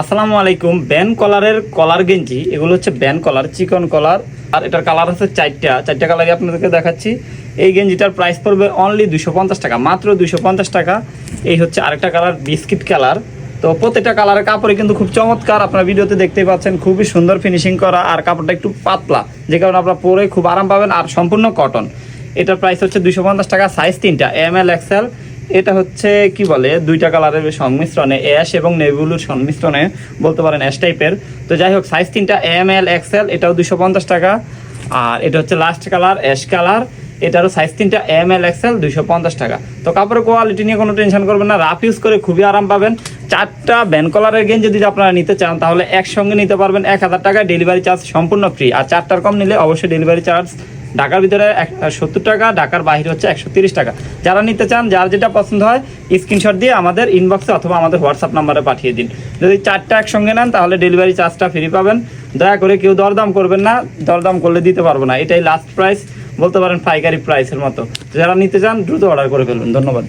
আসসালামু আলাইকুম। ব্যান কলারের কলার গেঞ্জি, এগুলো হচ্ছে ব্যান কলার, চিকন কলার। আর এটার কালার হচ্ছে চারটা কালারই আপনাদেরকে দেখাচ্ছি। এই গেঞ্জিটার প্রাইস পড়বে অনলি 250 টাকা, মাত্র 250 টাকা। এই হচ্ছে আরেকটা কালার, বিস্কিট কালার। তো প্রত্যেকটা কালারের কাপড়ে কিন্তু খুব চমৎকার, আপনারা ভিডিওতে দেখতেই পাচ্ছেন, খুবই সুন্দর ফিনিশিং করা। আর কাপড়টা একটু পাতলা, যে কারণে আপনারা পরে খুব আরাম পাবেন। আর সম্পূর্ণ কটন। এটার প্রাইস হচ্ছে 250 টাকা, সাইজ 3টা, ML XL। এটা হচ্ছে কি বলে, দুইটা কালারের সংমিশ্রণে, অ্যাশ এবং নেভি ব্লুর সংমিশ্রণে বলতে পারেন, অ্যাশ টাইপের। তো যাই হোক, সাইজ 3টা, ML XL, এটাও 250 টাকা। আর এটা হচ্ছে লাস্ট কালার, অ্যাশ কালার, এটারও সাইজ 3টা, ML XL, 250 টাকা। তো কাপড়ের কোয়ালিটি নিয়ে কোনো টেনশন করবেন না, রাফ ইউজ করে খুবই আরাম পাবেন। 4টা ব্যান কলারের গেঞ্জি যদি আপনারা নিতে চান, তাহলে একসঙ্গে নিতে পারবেন 1000 টাকা, ডেলিভারি চার্জ সম্পূর্ণ ফ্রি। আর 4টার কম নিলে অবশ্যই ডেলিভারি চার্জ ঢাকার ভিতরে 70 টাকা, ঢাকার বাইরে হচ্ছে 130 টাকা। যারা নিতে চান, যার যেটা পছন্দ হয়, স্ক্রিনশট দিয়ে আমাদের ইনবক্সে অথবা আমাদের হোয়াটসঅ্যাপ নাম্বারে পাঠিয়ে দিন। যদি 4টা একসঙ্গে নেন, তাহলে ডেলিভারি চার্জটা ফ্রি পাবেন। দয়া করে কেউ দরদাম করবেন না, দরদাম করলে দিতে পারবো না। এটাই লাস্ট প্রাইস, বলতে পারেন পাইকারি প্রাইসের মতো। যারা নিতে চান দ্রুত অর্ডার করে ফেলবেন। ধন্যবাদ।